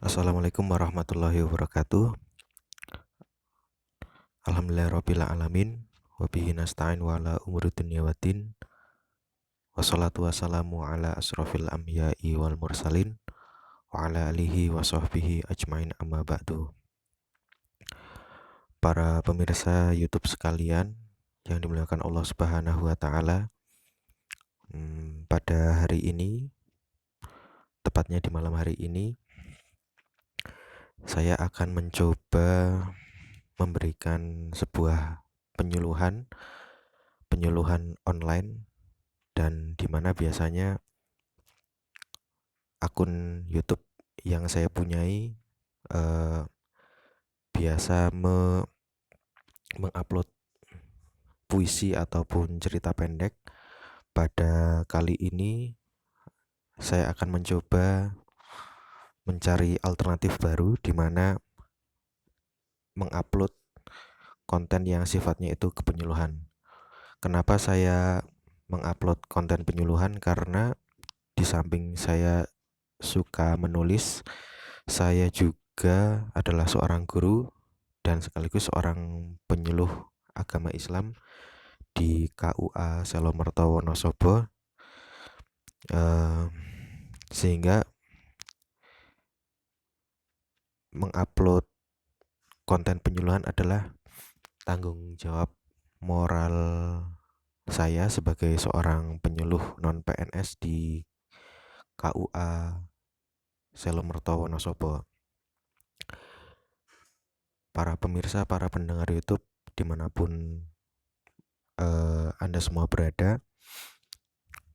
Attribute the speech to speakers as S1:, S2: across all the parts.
S1: Assalamualaikum warahmatullahi wabarakatuh. Alhamdulillahirabbil alamin wa bihi nasta'in wa ala umuri dunya waddin. Wassalatu wassalamu ala asrofil anbiya'i wal mursalin wa ala alihi wa sahbihi ajmain amma ba'du. Para pemirsa YouTube sekalian yang dimuliakan Allah Subhanahu wa taala, pada hari ini, tepatnya di malam hari ini, saya akan mencoba memberikan sebuah penyuluhan online, dan dimana biasanya akun YouTube yang saya punyai biasa mengupload puisi ataupun cerita pendek. Pada kali ini saya akan mencoba mencari alternatif baru di mana mengupload konten yang sifatnya itu kepenyuluhan. Kenapa saya mengupload konten penyuluhan? Karena di samping saya suka menulis, saya juga adalah seorang guru dan sekaligus seorang penyuluh agama Islam di KUA Selomerto Wonosobo, sehingga mengupload konten penyuluhan adalah tanggung jawab moral saya sebagai seorang penyuluh non PNS di KUA Selomerto Wonosobo. Para pemirsa, para pendengar YouTube dimanapun Anda semua berada,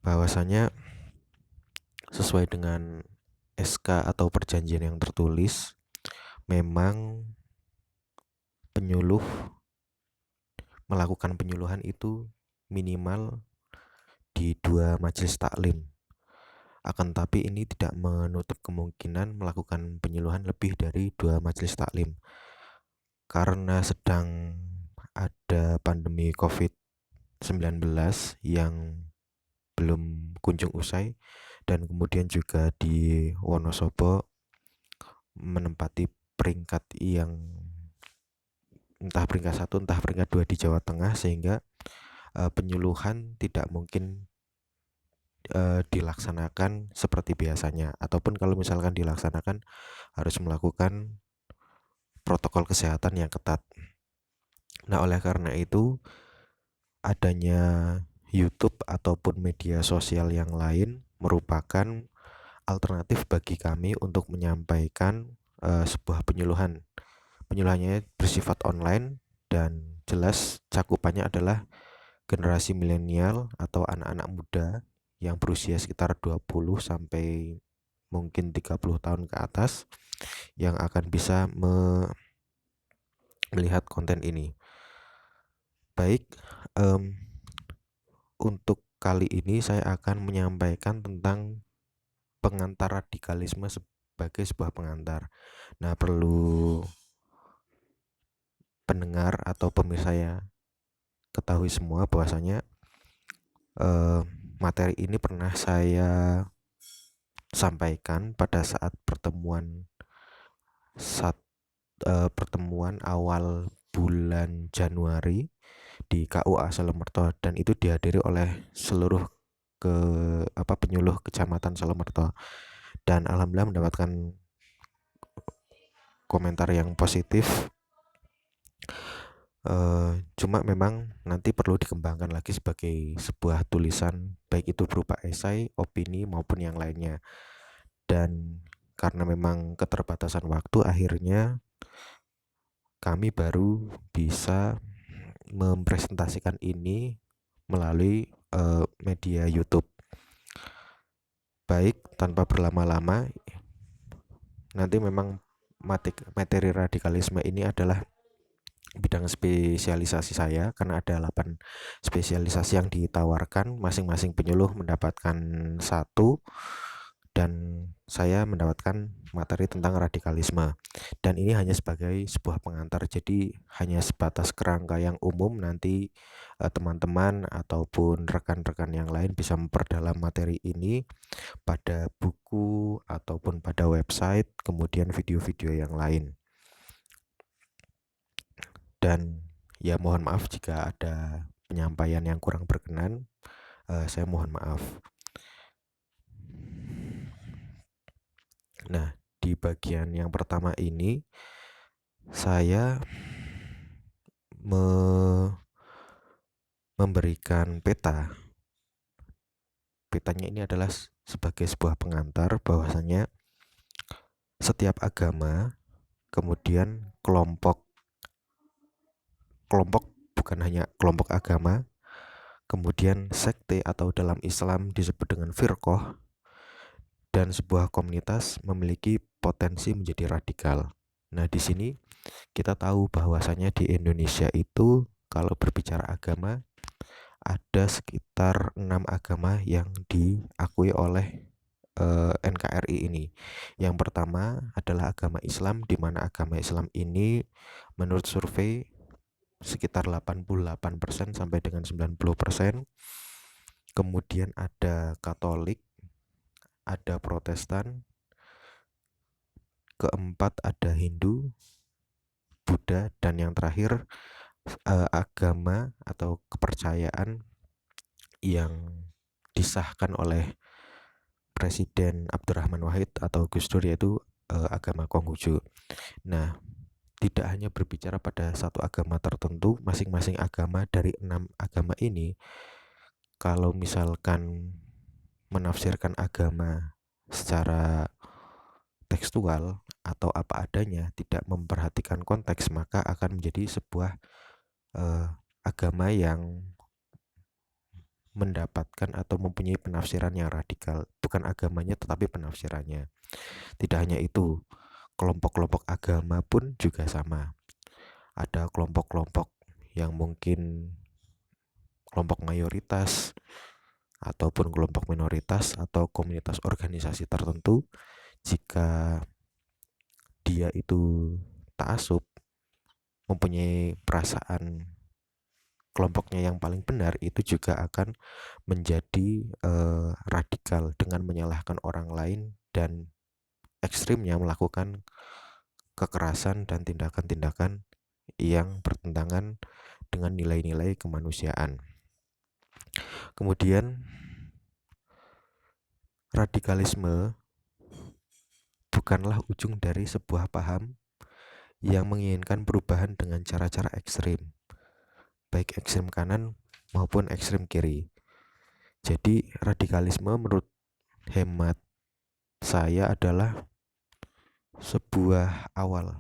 S1: bahwasanya sesuai dengan SK atau perjanjian yang tertulis, memang penyuluh melakukan penyuluhan itu minimal di 2 majelis taklim. Akan tapi ini tidak menutup kemungkinan melakukan penyuluhan lebih dari 2 majelis taklim. Karena sedang ada pandemi COVID-19 yang belum kunjung usai, dan kemudian juga di Wonosobo menempati peringkat yang entah peringkat 1 entah peringkat 2 di Jawa Tengah, sehingga penyuluhan tidak mungkin dilaksanakan seperti biasanya, ataupun kalau misalkan dilaksanakan harus melakukan protokol kesehatan yang ketat. Nah, oleh karena itu adanya YouTube ataupun media sosial yang lain merupakan alternatif bagi kami untuk menyampaikan sebuah penyuluhan. Penyuluhannya bersifat online dan jelas cakupannya adalah generasi milenial atau anak-anak muda yang berusia sekitar 20 sampai mungkin 30 tahun ke atas yang akan bisa melihat konten ini. Baik, untuk kali ini saya akan menyampaikan tentang pengantar radikalisme sebagai sebuah pengantar. Nah, perlu pendengar atau pemirsa ya ketahui semua bahwasanya materi ini pernah saya sampaikan pada saat pertemuan awal bulan Januari di KUA Selomerto, dan itu dihadiri oleh seluruh penyuluh Kecamatan Selomerto, dan alhamdulillah mendapatkan komentar yang positif. Cuma memang nanti perlu dikembangkan lagi sebagai sebuah tulisan, baik itu berupa esai, opini maupun yang lainnya. Dan karena memang keterbatasan waktu, akhirnya kami baru bisa mempresentasikan ini melalui media YouTube. Baik, tanpa berlama-lama, nanti memang materi radikalisme ini adalah bidang spesialisasi saya, karena ada 8 spesialisasi yang ditawarkan, masing-masing penyuluh mendapatkan 1, dan saya mendapatkan materi tentang radikalisme, dan ini hanya sebagai sebuah pengantar, jadi hanya sebatas kerangka yang umum. Nanti teman-teman ataupun rekan-rekan yang lain bisa memperdalam materi ini pada buku ataupun pada website, kemudian video-video yang lain. Dan ya mohon maaf jika ada penyampaian yang kurang berkenan, saya mohon maaf. Nah, di bagian yang pertama ini saya memberikan peta. Petanya ini adalah sebagai sebuah pengantar bahwasanya setiap agama, kemudian kelompok bukan hanya kelompok agama, kemudian sekte atau dalam Islam disebut dengan firqah, dan sebuah komunitas memiliki potensi menjadi radikal. Nah, di sini kita tahu bahwasanya di Indonesia itu kalau berbicara agama ada sekitar 6 agama yang diakui oleh NKRI ini. Yang pertama adalah agama Islam, di mana agama Islam ini menurut survei sekitar 88% sampai dengan 90%. Kemudian ada Katolik, ada Protestan, keempat ada Hindu, Buddha, dan yang terakhir agama atau kepercayaan yang disahkan oleh Presiden Abdurrahman Wahid atau Gus Dur, yaitu agama Konghucu. Nah, tidak hanya berbicara pada satu agama tertentu, masing-masing agama dari 6 agama ini, kalau misalkan menafsirkan agama secara tekstual atau apa adanya, tidak memperhatikan konteks, maka akan menjadi sebuah agama yang mendapatkan atau mempunyai penafsiran yang radikal. Bukan agamanya tetapi penafsirannya. Tidak hanya itu, kelompok-kelompok agama pun juga sama. Ada kelompok-kelompok yang mungkin kelompok mayoritas ataupun kelompok minoritas atau komunitas organisasi tertentu. Jika dia itu ta'assub, mempunyai perasaan kelompoknya yang paling benar, itu juga akan menjadi radikal dengan menyalahkan orang lain dan ekstrimnya melakukan kekerasan dan tindakan-tindakan yang bertentangan dengan nilai-nilai kemanusiaan. Kemudian radikalisme bukanlah ujung dari sebuah paham yang menginginkan perubahan dengan cara-cara ekstrim, baik ekstrim kanan maupun ekstrim kiri. Jadi radikalisme menurut hemat saya adalah sebuah awal,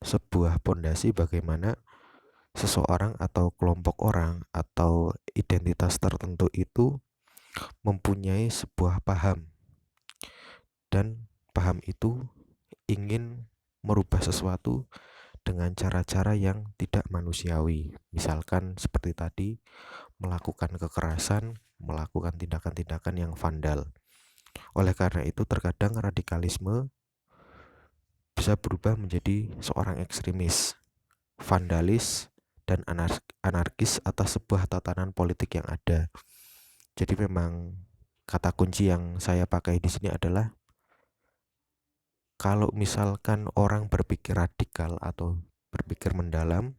S1: sebuah pondasi bagaimana seseorang atau kelompok orang atau identitas tertentu itu mempunyai sebuah paham, dan paham itu ingin merubah sesuatu dengan cara-cara yang tidak manusiawi. Misalkan seperti tadi, melakukan kekerasan, melakukan tindakan-tindakan yang vandal. Oleh karena itu terkadang radikalisme bisa berubah menjadi seorang ekstremis, vandalis, dan anarkis atas sebuah tatanan politik yang ada. Jadi memang kata kunci yang saya pakai di sini adalah kalau misalkan orang berpikir radikal atau berpikir mendalam,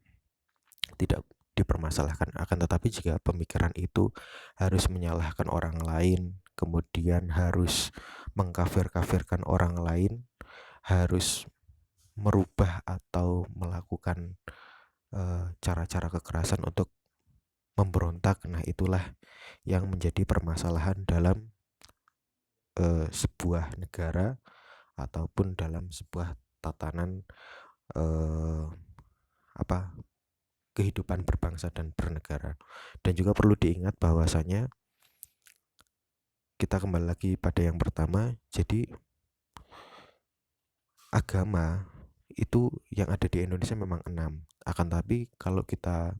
S1: tidak dipermasalahkan. Akan tetapi jika pemikiran itu harus menyalahkan orang lain, kemudian harus mengkafir-kafirkan orang lain, harus merubah atau melakukan cara-cara kekerasan untuk memberontak, nah itulah yang menjadi permasalahan dalam sebuah negara ataupun dalam sebuah tatanan kehidupan berbangsa dan bernegara. Dan juga perlu diingat bahwasanya kita kembali lagi pada yang pertama, jadi agama itu yang ada di Indonesia memang 6. Akan tapi kalau kita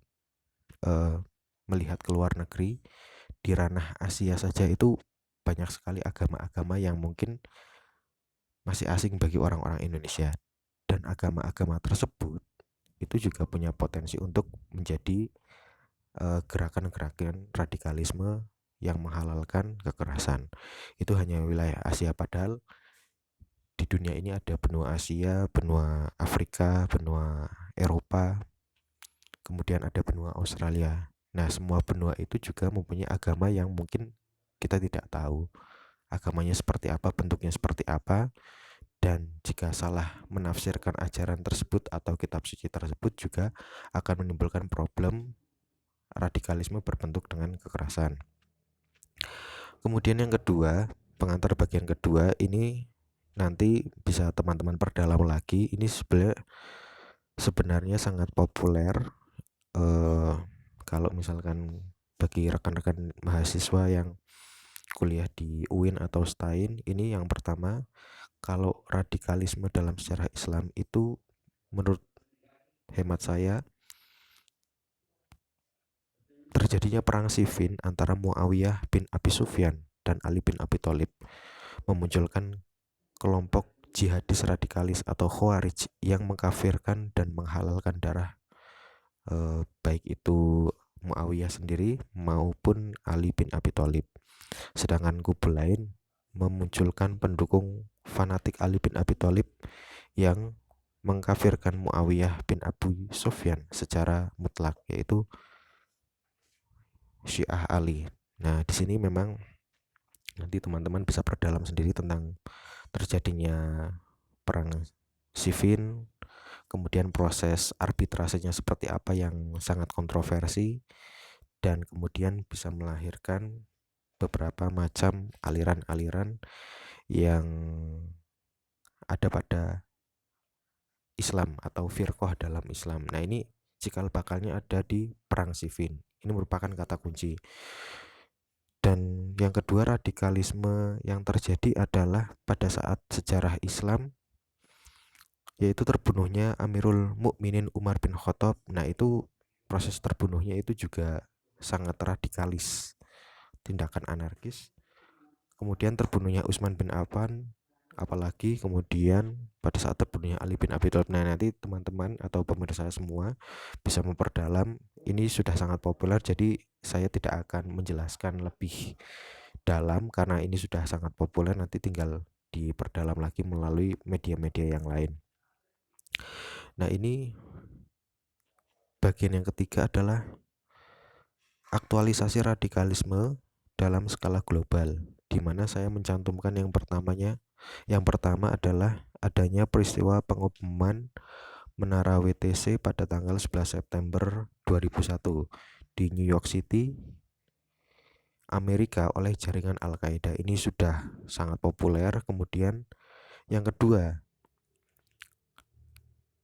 S1: melihat ke luar negeri, di ranah Asia saja itu banyak sekali agama-agama yang mungkin masih asing bagi orang-orang Indonesia, dan agama-agama tersebut itu juga punya potensi untuk menjadi gerakan-gerakan radikalisme yang menghalalkan kekerasan. Itu hanya wilayah Asia, padahal di dunia ini ada benua Asia, benua Afrika, benua Eropa, kemudian ada benua Australia. Nah, semua benua itu juga mempunyai agama yang mungkin kita tidak tahu agamanya seperti apa, bentuknya seperti apa, dan jika salah menafsirkan ajaran tersebut atau kitab suci tersebut juga akan menimbulkan problem radikalisme berbentuk dengan kekerasan. Kemudian yang kedua, pengantar bagian kedua ini nanti bisa teman-teman perdalam lagi. Ini sebenarnya sangat populer kalau misalkan bagi rekan-rekan mahasiswa yang kuliah di UIN atau STAIN. Ini yang pertama, kalau radikalisme dalam sejarah Islam itu menurut hemat saya terjadinya perang Siffin antara Muawiyah bin Abi Sufyan dan Ali bin Abi Thalib, memunculkan kelompok jihadis radikalis atau Khawarij yang mengkafirkan dan menghalalkan darah baik itu Muawiyah sendiri maupun Ali bin Abi Thalib. Sedangkan kubu lain memunculkan pendukung fanatik Ali bin Abi Thalib yang mengkafirkan Muawiyah bin Abu Sufyan secara mutlak, yaitu Syiah Ali. Nah, di sini memang nanti teman-teman bisa perdalam sendiri tentang terjadinya perang Siffin, kemudian proses arbitrasenya seperti apa yang sangat kontroversi, dan kemudian bisa melahirkan beberapa macam aliran-aliran yang ada pada Islam atau firqah dalam Islam. Nah, ini cikal bakalnya ada di perang Siffin. Ini merupakan kata kunci. Dan yang kedua, radikalisme yang terjadi adalah pada saat sejarah Islam, yaitu terbunuhnya Amirul Mukminin Umar bin Khattab. Nah, itu proses terbunuhnya itu juga sangat radikalis, tindakan anarkis. Kemudian terbunuhnya Utsman bin Affan, apalagi kemudian pada saat terbunuhnya Ali bin Abi Thalib. Nah, nanti teman-teman atau pemirsa semua bisa memperdalam. Ini sudah sangat populer, jadi saya tidak akan menjelaskan lebih dalam karena ini sudah sangat populer. Nanti tinggal diperdalam lagi melalui media-media yang lain. Nah, ini bagian yang ketiga adalah aktualisasi radikalisme dalam skala global, di mana saya mencantumkan yang pertama adalah adanya peristiwa pengeboman Menara WTC pada tanggal 11 September 2001 di New York City, Amerika oleh jaringan Al-Qaeda. Ini sudah sangat populer. Kemudian yang kedua,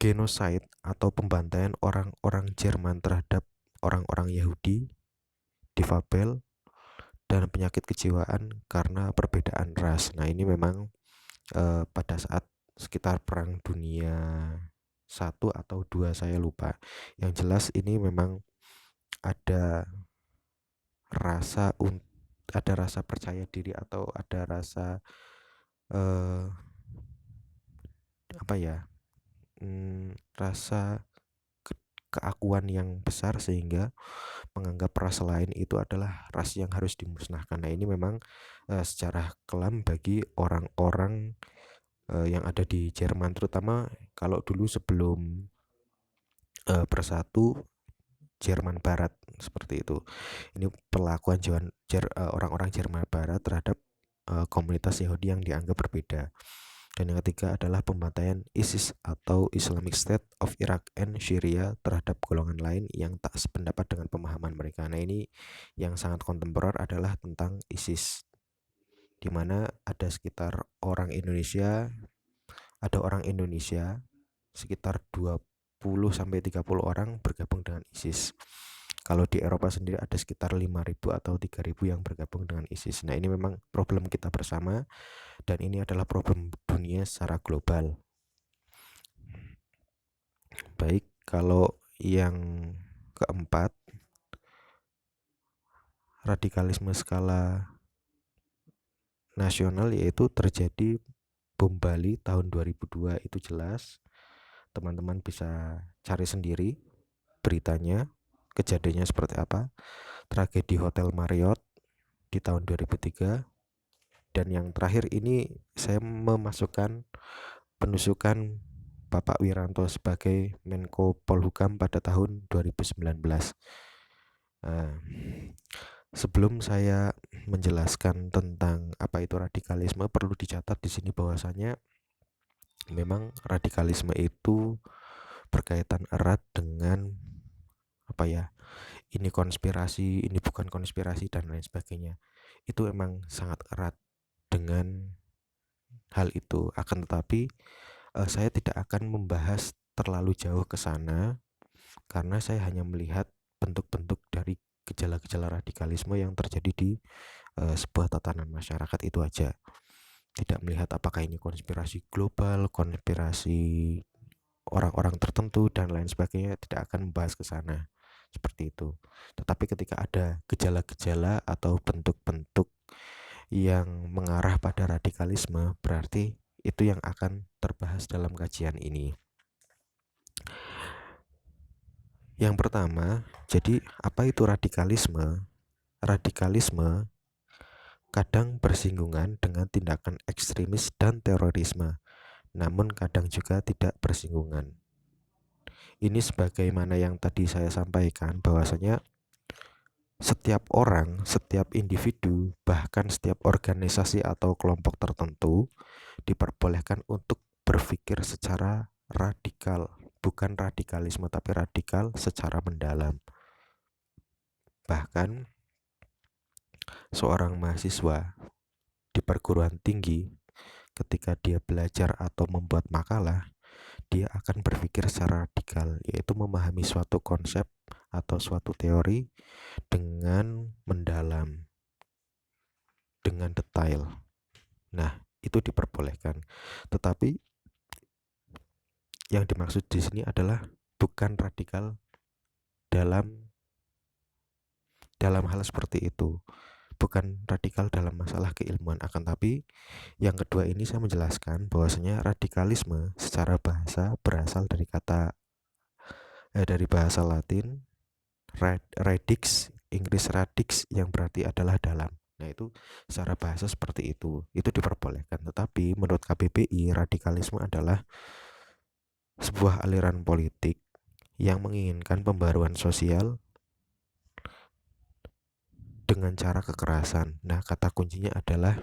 S1: genocide atau pembantaian orang-orang Jerman terhadap orang-orang Yahudi, difabel, dan penyakit kejiwaan karena perbedaan ras. Nah, ini memang pada saat sekitar Perang Dunia 1 atau 2, saya lupa. Yang jelas ini memang ada ada rasa percaya diri atau ada rasa eh, apa ya, rasa keakuan yang besar sehingga menganggap ras lain itu adalah ras yang harus dimusnahkan. Nah, ini memang secara kelam bagi orang-orang yang ada di Jerman, terutama kalau dulu sebelum bersatu Jerman Barat, seperti itu. Ini perlakuan orang-orang Jerman Barat terhadap komunitas Yahudi yang dianggap berbeda. Dan yang ketiga adalah pembantaian ISIS atau Islamic State of Iraq and Syria terhadap golongan lain yang tak sependapat dengan pemahaman mereka. Nah, ini yang sangat kontemporer adalah tentang ISIS, di mana ada orang Indonesia sekitar 20 sampai 30 orang bergabung dengan ISIS. Kalau di Eropa sendiri ada sekitar 5.000 atau 3.000 yang bergabung dengan ISIS. Nah, ini memang problem kita bersama, dan ini adalah problem dunia secara global. Baik, kalau yang keempat, radikalisme skala nasional, yaitu terjadi bom Bali tahun 2002. Itu jelas, teman-teman bisa cari sendiri beritanya, kejadiannya seperti apa. Tragedi Hotel Marriott di tahun 2003. Dan yang terakhir ini saya memasukkan penusukan Bapak Wiranto sebagai Menko Polhukam pada tahun 2019. Nah, sebelum saya menjelaskan tentang apa itu radikalisme, perlu dicatat di sini bahwasanya memang radikalisme itu berkaitan erat dengan apa ya? Ini konspirasi, ini bukan konspirasi dan lain sebagainya. Itu emang sangat erat dengan hal itu. Akan tetapi saya tidak akan membahas terlalu jauh ke sana karena saya hanya melihat bentuk-bentuk dari gejala-gejala radikalisme yang terjadi di sebuah tatanan masyarakat itu aja. Tidak melihat apakah ini konspirasi global, konspirasi orang-orang tertentu dan lain sebagainya, tidak akan membahas ke sana seperti itu. Tetapi ketika ada gejala-gejala atau bentuk-bentuk yang mengarah pada radikalisme, berarti itu yang akan terbahas dalam kajian ini. Yang pertama, jadi apa itu radikalisme? Radikalisme kadang bersinggungan dengan tindakan ekstremis dan terorisme, namun kadang juga tidak bersinggungan. Ini sebagaimana yang tadi saya sampaikan, bahwasanya setiap orang, setiap individu, bahkan setiap organisasi atau kelompok tertentu diperbolehkan untuk berpikir secara radikal, bukan radikalisme tapi radikal secara mendalam. Bahkan seorang mahasiswa di perguruan tinggi ketika dia belajar atau membuat makalah, dia akan berpikir secara radikal, yaitu memahami suatu konsep atau suatu teori dengan mendalam, dengan detail. Nah, itu diperbolehkan. Tetapi yang dimaksud di sini adalah bukan radikal dalam hal seperti itu. Bukan radikal dalam masalah keilmuan, akan tapi yang kedua ini saya menjelaskan bahwasanya radikalisme secara bahasa berasal dari kata dari bahasa Latin radix, Inggris radix, yang berarti adalah dalam. Nah, itu secara bahasa seperti itu diperbolehkan. Tetapi menurut KBBI, radikalisme adalah sebuah aliran politik yang menginginkan pembaruan sosial dengan cara kekerasan. Nah, kata kuncinya adalah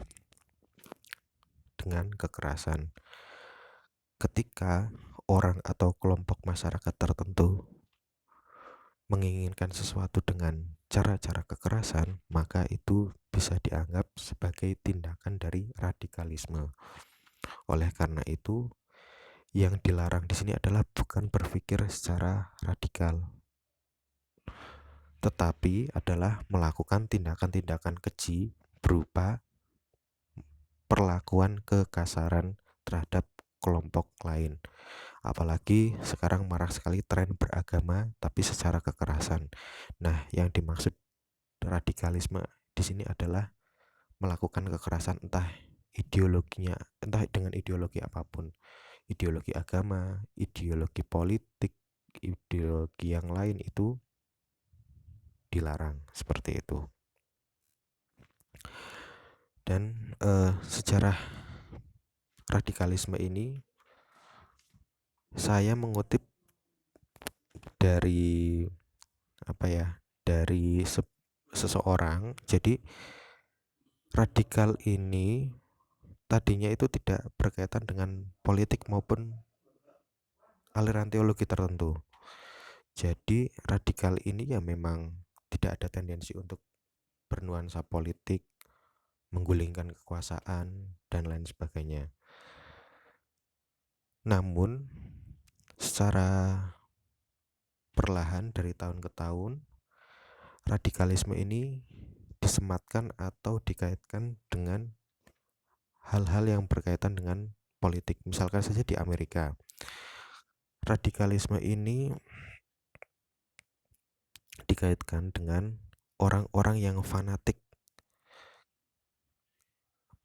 S1: dengan kekerasan. Ketika orang atau kelompok masyarakat tertentu menginginkan sesuatu dengan cara-cara kekerasan, maka itu bisa dianggap sebagai tindakan dari radikalisme. Oleh karena itu, yang dilarang di sini adalah bukan berpikir secara radikal, tetapi adalah melakukan tindakan-tindakan keji berupa perlakuan kekasaran terhadap kelompok lain. Apalagi sekarang marak sekali tren beragama tapi secara kekerasan. Nah, yang dimaksud radikalisme di sini adalah melakukan kekerasan, entah ideologinya, entah dengan ideologi apapun, ideologi agama, ideologi politik, ideologi yang lain, itu dilarang seperti itu. Dan sejarah radikalisme ini saya mengutip dari apa ya, dari seseorang. Jadi radikal ini tadinya itu tidak berkaitan dengan politik maupun aliran teologi tertentu. Jadi radikal ini ya memang tidak ada tendensi untuk bernuansa politik, menggulingkan kekuasaan dan lain sebagainya. Namun secara perlahan dari tahun ke tahun, radikalisme ini disematkan atau dikaitkan dengan hal-hal yang berkaitan dengan politik. Misalkan saja di Amerika, radikalisme ini dikaitkan dengan orang-orang yang fanatik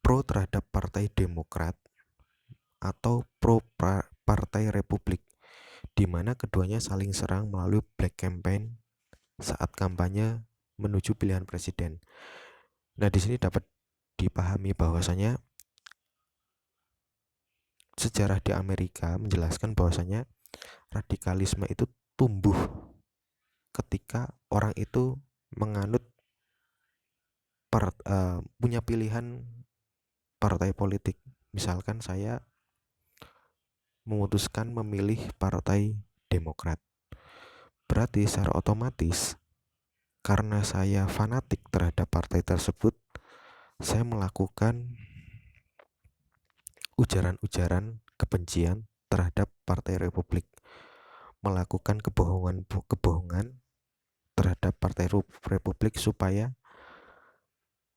S1: pro terhadap Partai Demokrat atau pro Partai Republik, di mana keduanya saling serang melalui black campaign saat kampanye menuju pilihan presiden. Nah, di sini dapat dipahami bahwasanya sejarah di Amerika menjelaskan bahwasanya radikalisme itu tumbuh ketika orang itu menganut punya pilihan partai politik. Misalkan saya memutuskan memilih Partai Demokrat. Berarti secara otomatis karena saya fanatik terhadap partai tersebut, saya melakukan ujaran-ujaran kebencian terhadap Partai Republik, melakukan kebohongan terhadap Partai Republik supaya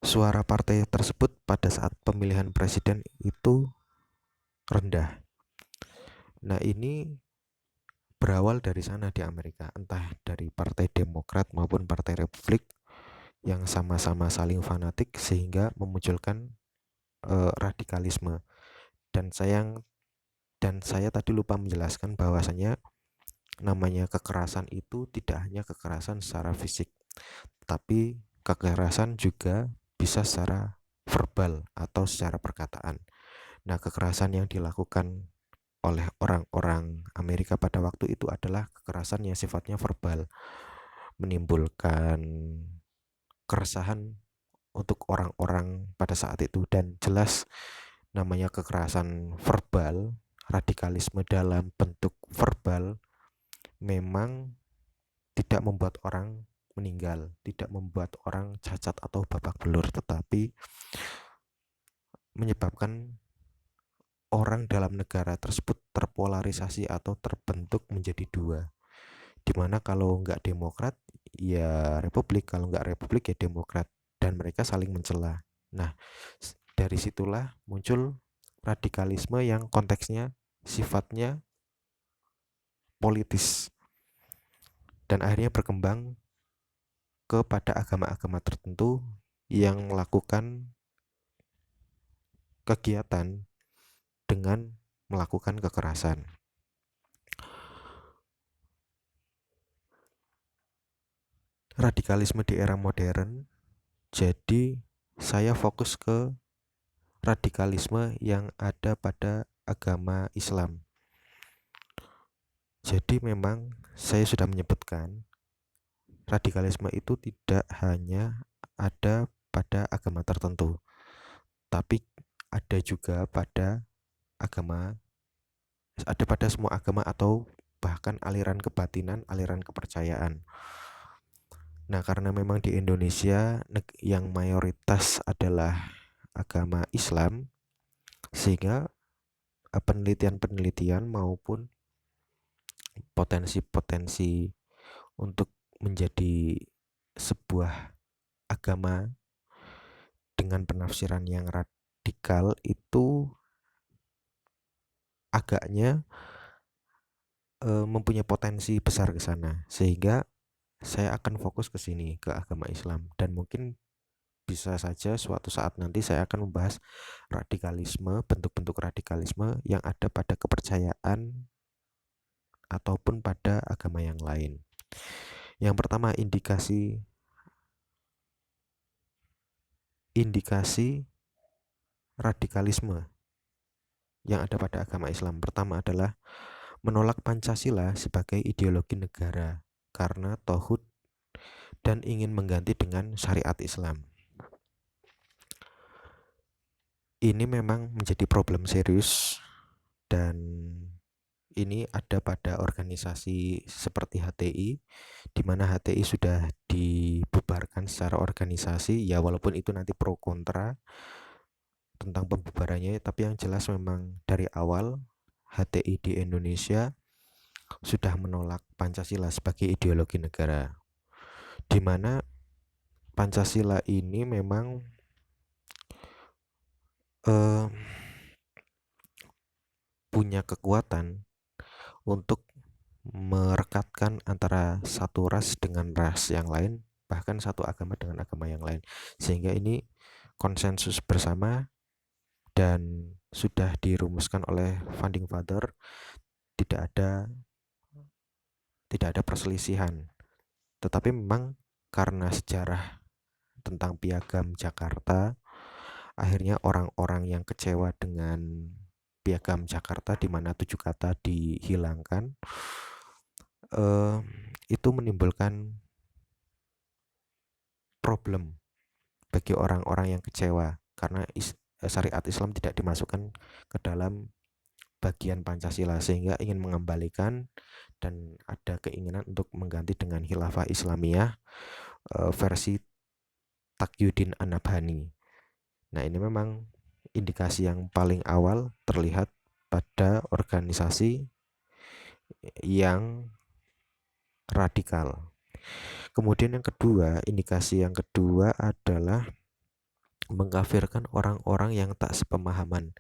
S1: suara partai tersebut pada saat pemilihan presiden itu rendah. Nah, ini berawal dari sana di Amerika, entah dari Partai Demokrat maupun Partai Republik yang sama-sama saling fanatik sehingga memunculkan radikalisme. Dan saya tadi lupa menjelaskan bahwasanya namanya kekerasan itu tidak hanya kekerasan secara fisik, tapi kekerasan juga bisa secara verbal atau secara perkataan. Nah, kekerasan yang dilakukan oleh orang-orang Amerika pada waktu itu adalah kekerasan yang sifatnya verbal, menimbulkan keresahan untuk orang-orang pada saat itu. Dan jelas namanya kekerasan verbal, radikalisme dalam bentuk verbal memang tidak membuat orang meninggal, tidak membuat orang cacat atau babak belur, tetapi menyebabkan orang dalam negara tersebut terpolarisasi atau terbentuk menjadi dua, dimana kalau nggak Demokrat ya Republik, kalau nggak Republik ya Demokrat, dan mereka saling mencela. Nah, dari situlah muncul radikalisme yang konteksnya sifatnya politis dan akhirnya berkembang kepada agama-agama tertentu yang melakukan kegiatan dengan melakukan kekerasan. Radikalisme di era modern, jadi saya fokus ke radikalisme yang ada pada agama Islam. Jadi memang saya sudah menyebutkan radikalisme itu tidak hanya ada pada agama tertentu, tapi ada juga pada semua agama atau bahkan aliran kebatinan, aliran kepercayaan. Nah, karena memang di Indonesia yang mayoritas adalah agama Islam, sehingga penelitian-penelitian maupun potensi-potensi untuk menjadi sebuah agama dengan penafsiran yang radikal itu agaknya mempunyai potensi besar ke sana, sehingga saya akan fokus ke sini, ke agama Islam. Dan mungkin bisa saja suatu saat nanti saya akan membahas radikalisme, bentuk-bentuk radikalisme yang ada pada kepercayaan ataupun pada agama yang lain. Yang pertama, indikasi radikalisme yang ada pada agama Islam. Pertama adalah menolak Pancasila sebagai ideologi negara karena tauhid dan ingin mengganti dengan syariat Islam. Ini memang menjadi problem serius, dan ini ada pada organisasi seperti HTI, di mana HTI sudah dibubarkan secara organisasi, ya walaupun itu nanti pro kontra tentang pembubarannya, tapi yang jelas memang dari awal HTI di Indonesia sudah menolak Pancasila sebagai ideologi negara, di mana Pancasila ini memang punya kekuatan untuk merekatkan antara satu ras dengan ras yang lain, bahkan satu agama dengan agama yang lain, sehingga ini konsensus bersama dan sudah dirumuskan oleh founding father, tidak ada perselisihan. Tetapi memang karena sejarah tentang Piagam Jakarta, akhirnya orang-orang yang kecewa dengan Piagam Jakarta di mana 7 kata dihilangkan, eh, itu menimbulkan problem bagi orang-orang yang kecewa karena syariat Islam tidak dimasukkan ke dalam bagian Pancasila, sehingga ingin mengembalikan dan ada keinginan untuk mengganti dengan Khilafah Islamiyah versi Taqiyuddin An-Nabhani. Nah, ini memang indikasi yang paling awal terlihat pada organisasi yang radikal. Kemudian yang kedua, indikasi yang kedua adalah mengkafirkan orang-orang yang tak sepemahaman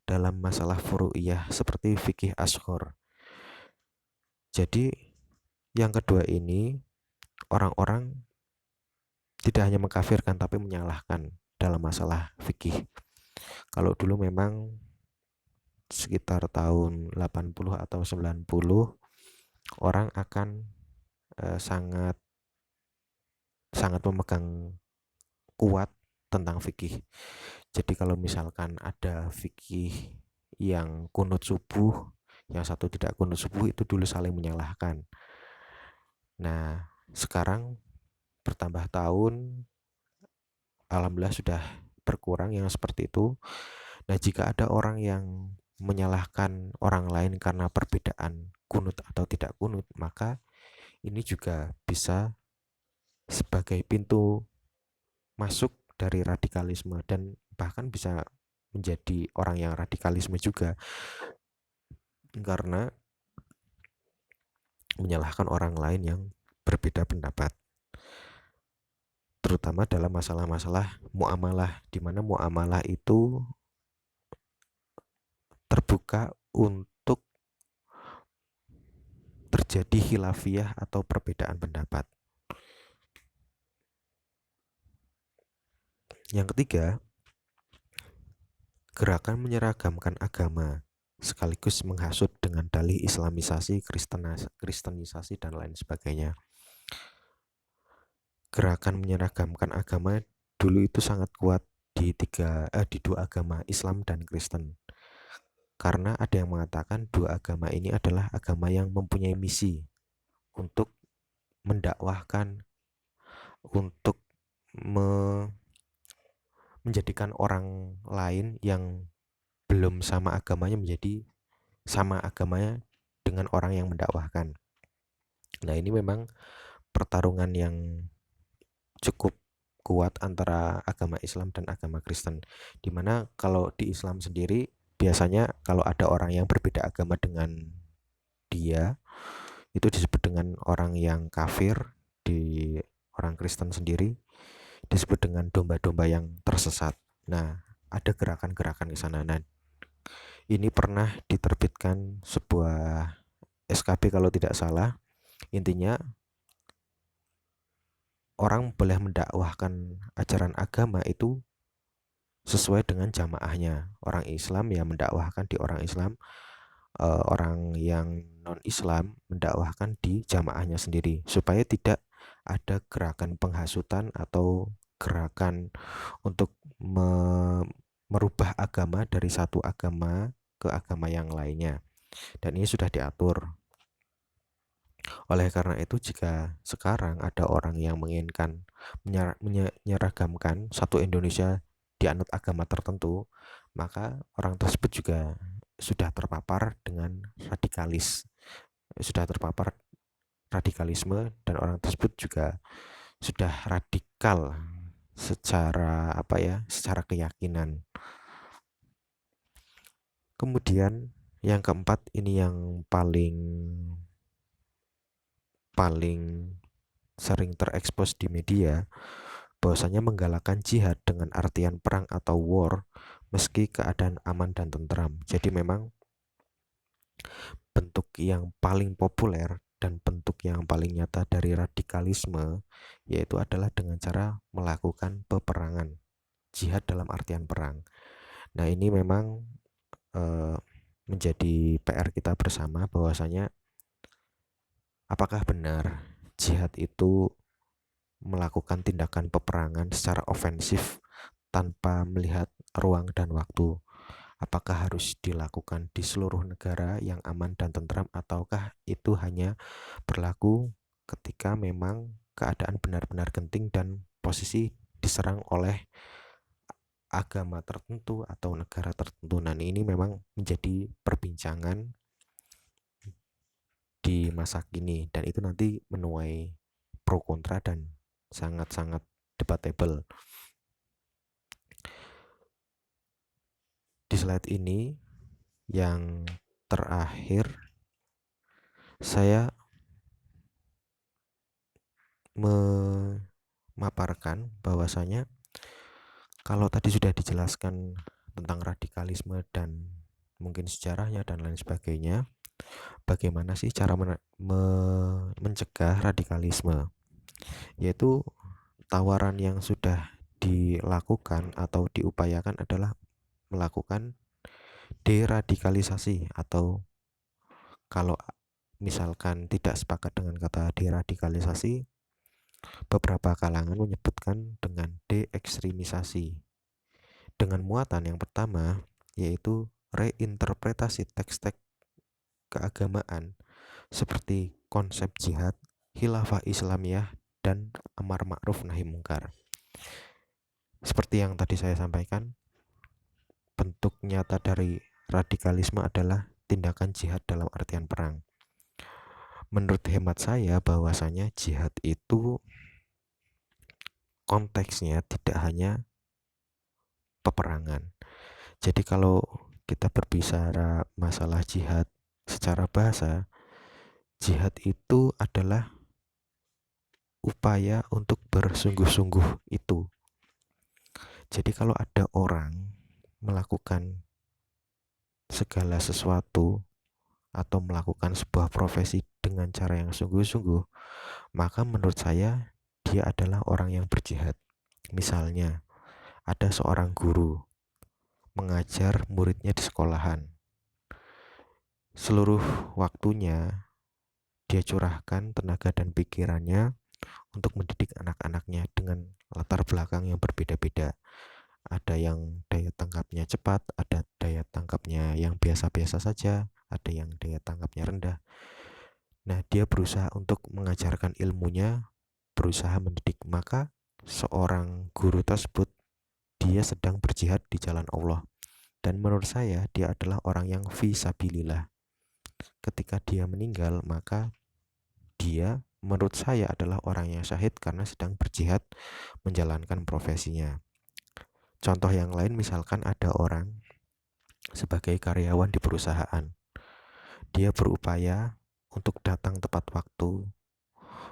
S1: dalam masalah furu'iyah seperti fikih ashor. Jadi yang kedua ini, orang-orang tidak hanya mengkafirkan tapi menyalahkan dalam masalah fikih. Kalau dulu memang sekitar tahun 80 atau 90 orang akan sangat memegang kuat tentang fikih. Jadi kalau misalkan ada fikih yang kunut subuh, yang satu tidak kunut subuh, itu dulu saling menyalahkan. Nah, sekarang bertambah tahun, alhamdulillah sudah berkurang yang seperti itu. Nah, jika ada orang yang menyalahkan orang lain karena perbedaan kunut atau tidak kunut, maka ini juga bisa sebagai pintu masuk dari radikalisme dan bahkan bisa menjadi orang yang radikalisme juga karena menyalahkan orang lain yang berbeda pendapat, terutama dalam masalah-masalah muamalah, di mana muamalah itu terbuka untuk terjadi khilafiyah atau perbedaan pendapat. Yang ketiga, gerakan menyeragamkan agama sekaligus menghasut dengan dalih islamisasi, kristenisasi, dan lain sebagainya. Gerakan menyeragamkan agama dulu itu sangat kuat di dua agama, Islam dan Kristen. Karena ada yang mengatakan dua agama ini adalah agama yang mempunyai misi untuk mendakwahkan, untuk menjadikan orang lain yang belum sama agamanya menjadi sama agamanya dengan orang yang mendakwahkan. Nah, ini memang pertarungan yang cukup kuat antara agama Islam dan agama Kristen. Dimana kalau di Islam sendiri biasanya kalau ada orang yang berbeda agama dengan dia, itu disebut dengan orang yang kafir. Di orang Kristen sendiri disebut dengan domba-domba yang tersesat. Nah, ada gerakan-gerakan ke sana. Nah, ini pernah diterbitkan sebuah SKP kalau tidak salah. Intinya orang boleh mendakwahkan ajaran agama itu sesuai dengan jamaahnya. Orang Islam ya mendakwahkan di orang Islam, orang yang non-Islam mendakwahkan di jamaahnya sendiri, supaya tidak ada gerakan penghasutan atau gerakan untuk merubah agama dari satu agama ke agama yang lainnya. Dan ini sudah diatur. Oleh karena itu, jika sekarang ada orang yang menginginkan menyeragamkan satu Indonesia dianut agama tertentu, maka orang tersebut juga sudah terpapar dengan sudah terpapar radikalisme, dan orang tersebut juga sudah radikal secara secara keyakinan. Kemudian yang keempat, ini yang paling sering terekspos di media, bahwasanya menggalakkan jihad dengan artian perang atau war meski keadaan aman dan tentram. Jadi memang bentuk yang paling populer dan bentuk yang paling nyata dari radikalisme yaitu adalah dengan cara melakukan peperangan, jihad dalam artian perang. Nah, ini memang eh, menjadi PR kita bersama bahwasanya apakah benar jihad itu melakukan tindakan peperangan secara ofensif tanpa melihat ruang dan waktu? Apakah harus dilakukan di seluruh negara yang aman dan tentram, ataukah itu hanya berlaku ketika memang keadaan benar-benar genting dan posisi diserang oleh agama tertentu atau negara tertentu? Nah, ini memang menjadi perbincangan di masa kini, dan itu nanti menuai pro kontra dan sangat-sangat debatable. Di slide ini yang terakhir, saya memaparkan bahwasanya kalau tadi sudah dijelaskan tentang radikalisme dan mungkin sejarahnya dan lain sebagainya, bagaimana sih cara mencegah radikalisme? Yaitu tawaran yang sudah dilakukan atau diupayakan adalah melakukan deradikalisasi, atau kalau misalkan tidak sepakat dengan kata deradikalisasi, beberapa kalangan menyebutkan dengan deekstremisasi, dengan muatan yang pertama, yaitu reinterpretasi teks-teks keagamaan seperti konsep jihad, khilafah Islamiyah, dan amar ma'ruf nahi mungkar. Seperti yang tadi saya sampaikan, bentuk nyata dari radikalisme adalah tindakan jihad dalam artian perang. Menurut hemat saya bahwasanya jihad itu konteksnya tidak hanya peperangan. Jadi kalau kita berbicara masalah jihad secara bahasa, jihad itu adalah upaya untuk bersungguh-sungguh itu. Jadi kalau ada orang melakukan segala sesuatu atau melakukan sebuah profesi dengan cara yang sungguh-sungguh, maka menurut saya dia adalah orang yang berjihad. Misalnya, ada seorang guru mengajar muridnya di sekolahan. Seluruh waktunya dia curahkan tenaga dan pikirannya untuk mendidik anak-anaknya dengan latar belakang yang berbeda-beda. Ada yang daya tangkapnya cepat, ada daya tangkapnya yang biasa-biasa saja, ada yang daya tangkapnya rendah. Nah, dia berusaha untuk mengajarkan ilmunya, berusaha mendidik. Maka seorang guru tersebut, dia sedang berjihad di jalan Allah. Dan menurut saya dia adalah orang yang fisabilillah. Ketika dia meninggal, maka dia menurut saya adalah orang yang syahid karena sedang berjihad menjalankan profesinya. Contoh yang lain, misalkan ada orang sebagai karyawan di perusahaan. Dia berupaya untuk datang tepat waktu,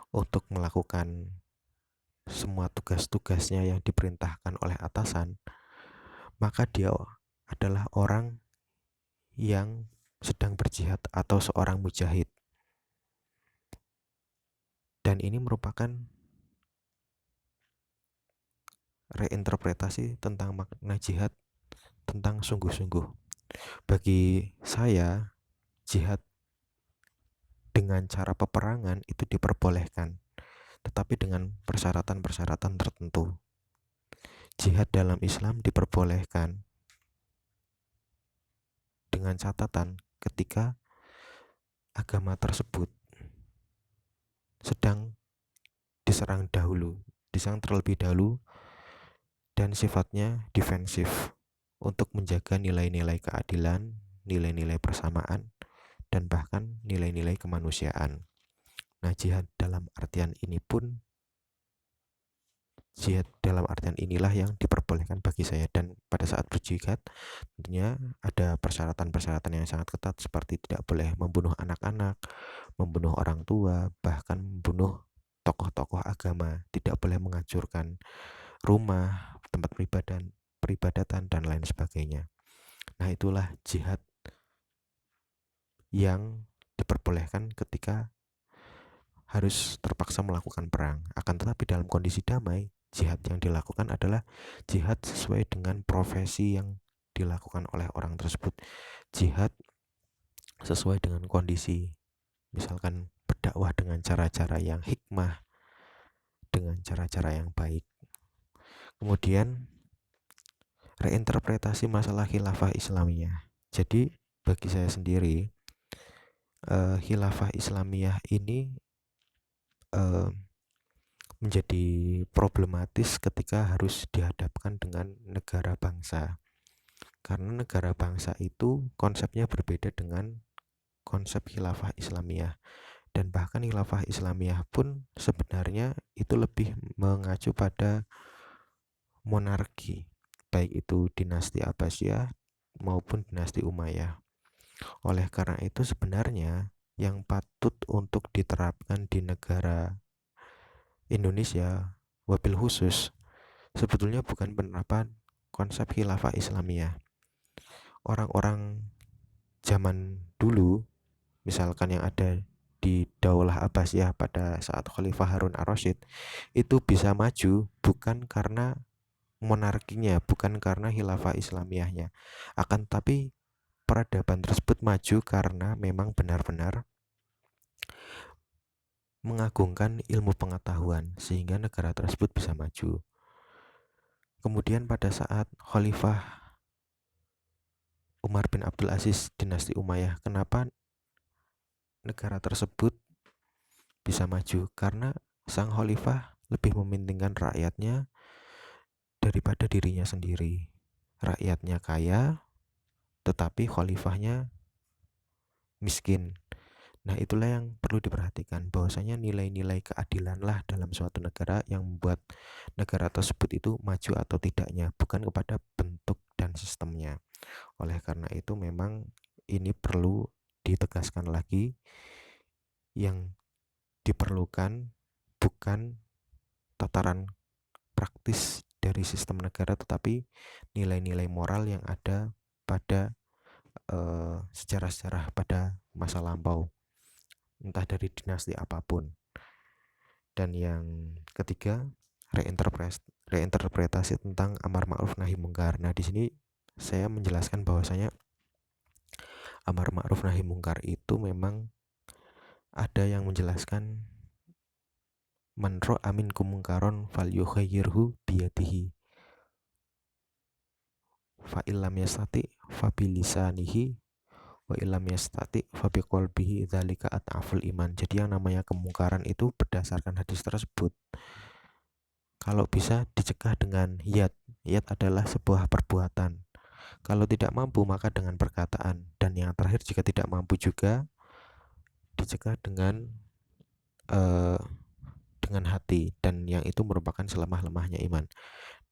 S1: untuk melakukan semua tugas-tugasnya yang diperintahkan oleh atasan, maka dia adalah orang yang sedang berjihad atau seorang mujahid. Dan ini merupakan reinterpretasi tentang makna jihad, tentang sungguh-sungguh. Bagi saya, jihad dengan cara peperangan itu diperbolehkan, tetapi dengan persyaratan-persyaratan tertentu. Jihad dalam Islam diperbolehkan dengan catatan ketika agama tersebut sedang diserang terlebih dahulu, dan sifatnya defensif untuk menjaga nilai-nilai keadilan, nilai-nilai persamaan, dan bahkan nilai-nilai kemanusiaan. Nah, jihad dalam artian inilah yang diperbolehkan bagi saya. Dan pada saat berjihad tentunya ada persyaratan-persyaratan yang sangat ketat, seperti tidak boleh membunuh anak-anak, membunuh orang tua, bahkan membunuh tokoh-tokoh agama, tidak boleh menghancurkan rumah, tempat peribadatan, dan lain sebagainya. Nah, itulah jihad yang diperbolehkan ketika harus terpaksa melakukan perang. Akan tetapi dalam kondisi damai, jihad yang dilakukan adalah jihad sesuai dengan profesi yang dilakukan oleh orang tersebut. Jihad sesuai dengan kondisi, misalkan berdakwah dengan cara-cara yang hikmah, dengan cara-cara yang baik. Kemudian reinterpretasi masalah khilafah Islamiyah. Jadi bagi saya sendiri, khilafah Islamiyah ini eh, menjadi problematis ketika harus dihadapkan dengan negara bangsa. Karena negara bangsa itu konsepnya berbeda dengan konsep khilafah Islamiyah. Dan bahkan khilafah Islamiyah pun sebenarnya itu lebih mengacu pada monarki, baik itu dinasti Abbasiyah maupun dinasti Umayyah. Oleh karena itu sebenarnya yang patut untuk diterapkan di negara Indonesia wabil khusus sebetulnya bukan penerapan konsep khilafah Islamiyah. Orang-orang zaman dulu, misalkan yang ada di Daulah Abbasiyah pada saat Khalifah Harun ar-Rasyid, itu bisa maju bukan karena monarkinya, bukan karena khilafah Islamiyahnya, akan tapi peradaban tersebut maju karena memang benar-benar mengagungkan ilmu pengetahuan sehingga negara tersebut bisa maju. Kemudian pada saat Khalifah Umar bin Abdul Aziz dinasti Umayyah, kenapa negara tersebut bisa maju? Karena sang khalifah lebih mementingkan rakyatnya daripada dirinya sendiri. Rakyatnya kaya, tetapi khalifahnya miskin. Nah, itulah yang perlu diperhatikan, bahwasanya nilai-nilai keadilanlah dalam suatu negara yang membuat negara tersebut itu maju atau tidaknya, bukan kepada bentuk dan sistemnya. Oleh karena itu memang ini perlu ditegaskan lagi, yang diperlukan bukan tataran praktis dari sistem negara, tetapi nilai-nilai moral yang ada pada sejarah-sejarah pada masa lampau, entah dari dinasti apapun. Dan yang ketiga, reinterpretasi tentang amar ma'ruf nahi mungkar. Nah, di sini saya menjelaskan bahwasanya amar ma'ruf nahi mungkar itu memang ada yang menjelaskan man ra'a minkum mungkaron falyughayyirhu biyadihi fa illam yastati fa bilisanihi wa illam yastati fa biqalbihi dzalika at'aful iman. Jadi yang namanya kemungkaran itu berdasarkan hadis tersebut, kalau bisa dicegah dengan yad. Yad adalah sebuah perbuatan. Kalau tidak mampu maka dengan perkataan, dan yang terakhir jika tidak mampu juga dicegah eh, dengan hati, dan yang itu merupakan selemah-lemahnya iman.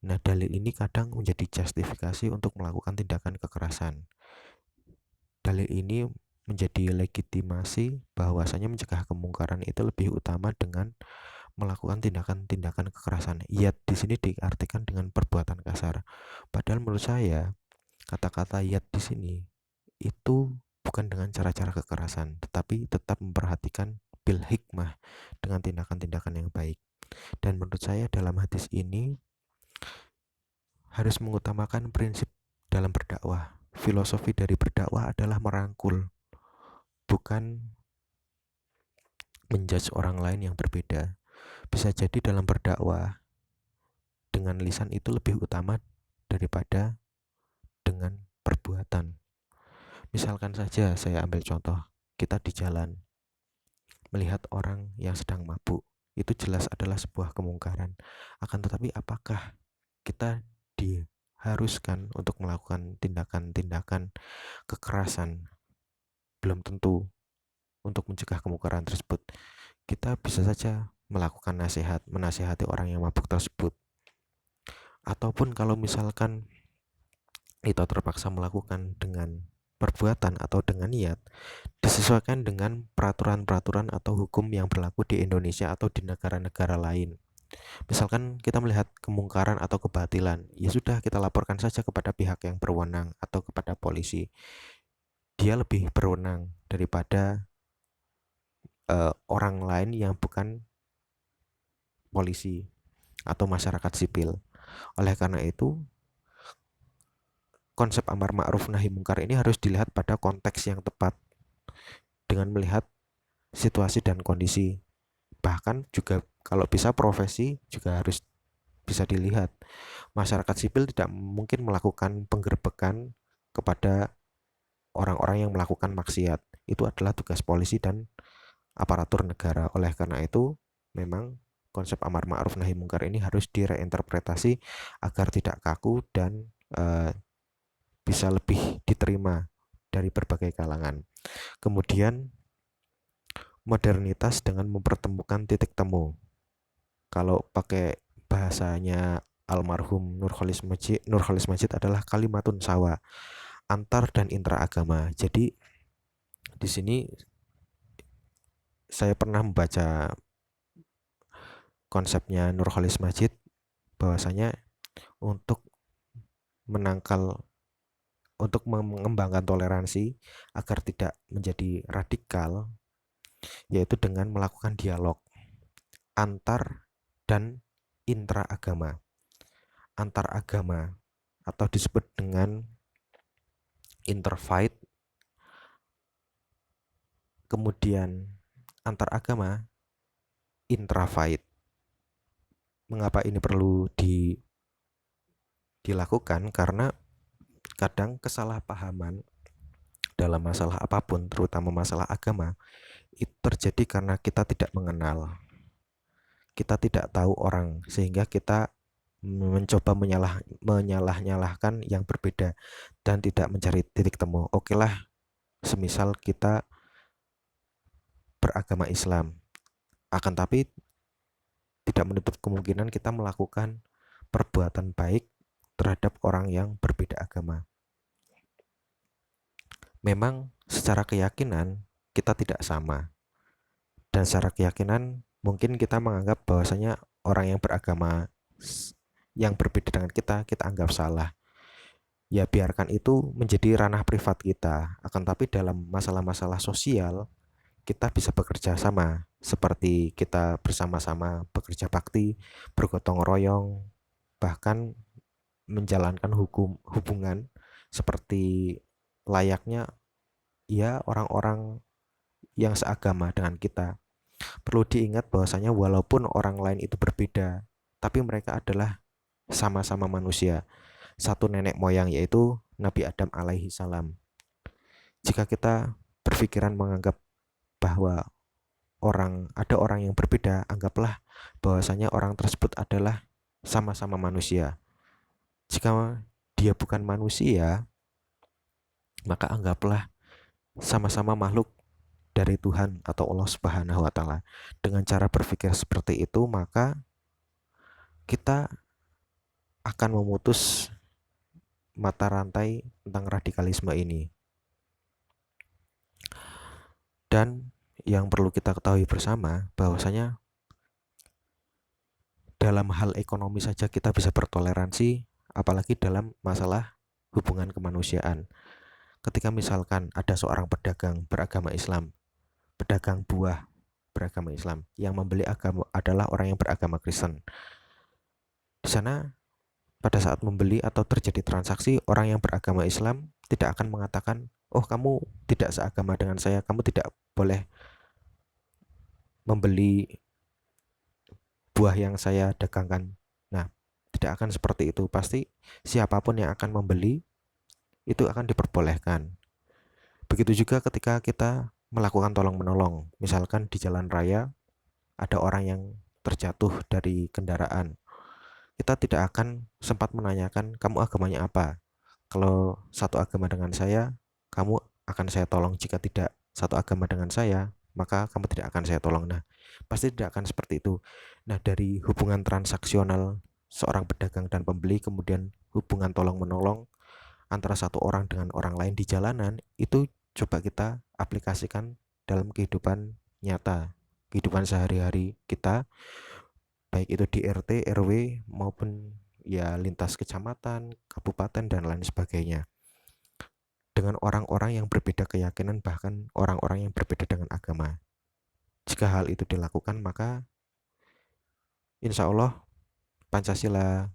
S1: Nah, dalil ini kadang menjadi justifikasi untuk melakukan tindakan kekerasan. Dalil ini menjadi legitimasi bahwasanya mencegah kemungkaran itu lebih utama dengan melakukan tindakan-tindakan kekerasan. Yat di sini diartikan dengan perbuatan kasar. Padahal menurut saya kata-kata yat di sini itu bukan dengan cara-cara kekerasan, tetapi tetap memperhatikan bil hikmah, dengan tindakan-tindakan yang baik. Dan menurut saya dalam hadis ini harus mengutamakan prinsip dalam berdakwah. Filosofi dari berdakwah adalah merangkul, bukan menjudge orang lain yang berbeda. Bisa jadi dalam berdakwah dengan lisan itu lebih utama daripada dengan perbuatan. Misalkan saja saya ambil contoh, kita di jalan melihat orang yang sedang mabuk, itu jelas adalah sebuah kemungkaran. Akan tetapi apakah kita diharuskan untuk melakukan tindakan-tindakan kekerasan? Belum tentu untuk mencegah kemungkaran tersebut. Kita bisa saja melakukan nasihat, menasihati orang yang mabuk tersebut. Ataupun kalau misalkan kita terpaksa melakukan dengan perbuatan atau dengan niat, disesuaikan dengan peraturan-peraturan atau hukum yang berlaku di Indonesia atau di negara-negara lain. Misalkan kita melihat kemungkaran atau kebatilan, ya sudah, kita laporkan saja kepada pihak yang berwenang atau kepada polisi. Dia lebih berwenang daripada orang lain yang bukan polisi atau masyarakat sipil. Oleh karena itu, konsep amar ma'ruf nahi mungkar ini harus dilihat pada konteks yang tepat dengan melihat situasi dan kondisi. Bahkan juga kalau bisa profesi juga harus bisa dilihat. Masyarakat sipil tidak mungkin melakukan penggerbekan kepada orang-orang yang melakukan maksiat. Itu adalah tugas polisi dan aparatur negara. Oleh karena itu, memang konsep amar ma'ruf nahi mungkar ini harus direinterpretasi agar tidak kaku dan bisa lebih diterima dari berbagai kalangan. Kemudian modernitas dengan mempertemukan titik temu. Kalau pakai bahasanya almarhum Nurholis Majid adalah kalimatun sawa, antar dan intraagama. Jadi di sini saya pernah membaca konsepnya Nurholis Majid bahwasanya untuk menangkal untuk mengembangkan toleransi agar tidak menjadi radikal, yaitu dengan melakukan dialog antar dan intraagama. Antar agama atau disebut dengan interfaith, kemudian antar agama intrafaith. Mengapa ini perlu dilakukan? Karena kadang kesalahpahaman dalam masalah apapun, terutama masalah agama, itu terjadi karena kita tidak mengenal. Kita tidak tahu orang, sehingga kita mencoba menyalah-nyalahkan yang berbeda dan tidak mencari titik temu. Oke lah, semisal kita beragama Islam, akan tapi tidak menutup kemungkinan kita melakukan perbuatan baik terhadap orang yang berbeda agama. Memang secara keyakinan kita tidak sama, dan secara keyakinan mungkin kita menganggap bahwasanya orang yang beragama yang berbeda dengan kita anggap salah. Ya biarkan itu menjadi ranah privat kita. Akan tapi dalam masalah-masalah sosial kita bisa bekerja sama, seperti kita bersama-sama bekerja bakti, bergotong royong, bahkan menjalankan hubungan seperti layaknya ya orang-orang yang seagama dengan kita. Perlu diingat bahwasanya walaupun orang lain itu berbeda, tapi mereka adalah sama-sama manusia, satu nenek moyang, yaitu Nabi Adam alaihi salam. Jika kita berpikiran menganggap bahwa ada orang yang berbeda, anggaplah bahwasanya orang tersebut adalah sama-sama manusia. Jika dia bukan manusia, maka anggaplah sama-sama makhluk dari Tuhan atau Allah Subhanahu wa taala. Dengan cara berpikir seperti itu, maka kita akan memutus mata rantai tentang radikalisme ini. Dan yang perlu kita ketahui bersama bahwasanya dalam hal ekonomi saja kita bisa bertoleransi, apalagi dalam masalah hubungan kemanusiaan. Ketika misalkan ada seorang pedagang beragama Islam, pedagang buah beragama Islam, yang membeli agama adalah orang yang beragama Kristen. Di sana pada saat membeli atau terjadi transaksi, orang yang beragama Islam tidak akan mengatakan, "Oh, kamu tidak seagama dengan saya, kamu tidak boleh membeli buah yang saya dagangkan." Nah, tidak akan seperti itu. Pasti siapapun yang akan membeli itu akan diperbolehkan. Begitu juga ketika kita melakukan tolong-menolong. Misalkan di jalan raya ada orang yang terjatuh dari kendaraan. Kita tidak akan sempat menanyakan, "Kamu agamanya apa?" Kalau satu agama dengan saya, kamu akan saya tolong. Jika tidak satu agama dengan saya, maka kamu tidak akan saya tolong. Nah, pasti tidak akan seperti itu. Nah, dari hubungan transaksional seorang pedagang dan pembeli, kemudian hubungan tolong-menolong antara satu orang dengan orang lain di jalanan, itu coba kita aplikasikan dalam kehidupan nyata, kehidupan sehari-hari kita, baik itu di RT, RW, maupun ya lintas kecamatan, kabupaten, dan lain sebagainya. Dengan orang-orang yang berbeda keyakinan, bahkan orang-orang yang berbeda dengan agama. Jika hal itu dilakukan, maka insya Allah Pancasila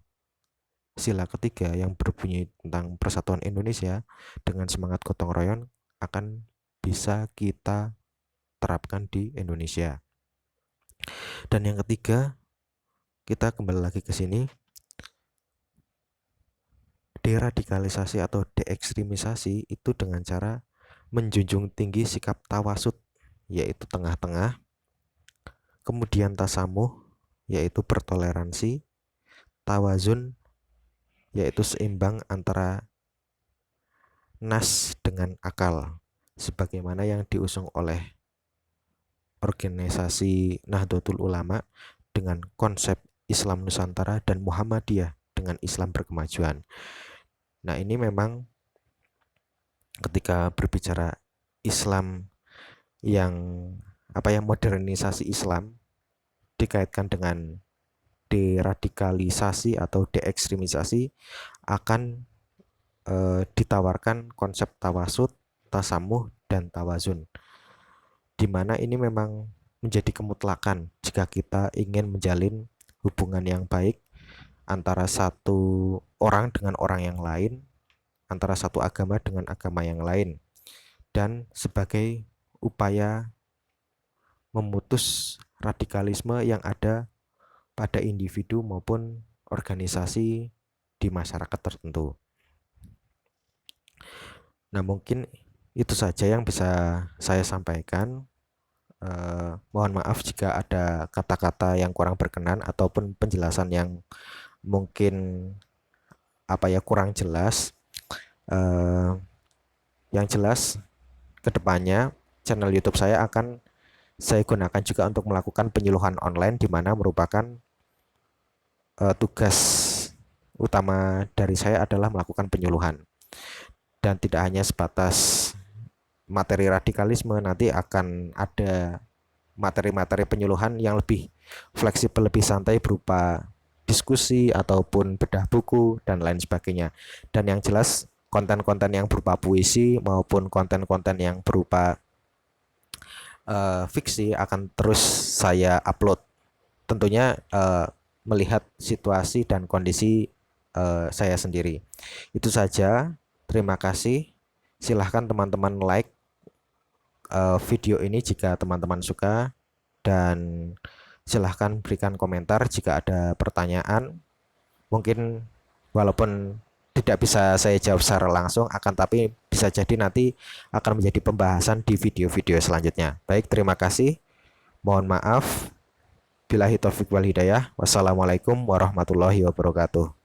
S1: sila ketiga yang berbunyi tentang persatuan Indonesia dengan semangat gotong royong akan bisa kita terapkan di Indonesia. Dan yang ketiga, kita kembali lagi ke sini, deradikalisasi atau deekstremisasi itu dengan cara menjunjung tinggi sikap tawasud, yaitu tengah-tengah, kemudian tasamuh, yaitu bertoleransi, tawazun, yaitu seimbang antara nas dengan akal, sebagaimana yang diusung oleh organisasi Nahdlatul Ulama dengan konsep Islam Nusantara dan Muhammadiyah dengan Islam berkemajuan. Nah, ini memang ketika berbicara Islam yang modernisasi Islam dikaitkan dengan deradikalisasi atau deekstremisasi akan ditawarkan konsep tawasud, tasamuh, dan tawazun, di mana ini memang menjadi kemutlakan jika kita ingin menjalin hubungan yang baik antara satu orang dengan orang yang lain, antara satu agama dengan agama yang lain, dan sebagai upaya memutus radikalisme yang ada pada individu maupun organisasi di masyarakat tertentu. Nah, mungkin itu saja yang bisa saya sampaikan. Mohon maaf jika ada kata-kata yang kurang berkenan ataupun penjelasan yang mungkin kurang jelas. Yang jelas kedepannya channel YouTube saya akan saya gunakan juga untuk melakukan penyuluhan online, di mana merupakan tugas utama dari saya adalah melakukan penyuluhan, dan tidak hanya sebatas materi radikalisme. Nanti akan ada materi-materi penyuluhan yang lebih fleksibel, lebih santai, berupa diskusi ataupun bedah buku dan lain sebagainya. Dan yang jelas konten-konten yang berupa puisi maupun konten-konten yang berupa fiksi akan terus saya upload, tentunya melihat situasi dan kondisi saya sendiri. Itu saja, terima kasih. Silahkan teman-teman like video ini jika teman-teman suka, dan silahkan berikan komentar jika ada pertanyaan. Mungkin walaupun tidak bisa saya jawab secara langsung, akan tapi bisa jadi nanti akan menjadi pembahasan di video-video selanjutnya. Baik, terima kasih. Mohon maaf. Billahi taufiq wal hidayah. Wassalamualaikum warahmatullahi wabarakatuh.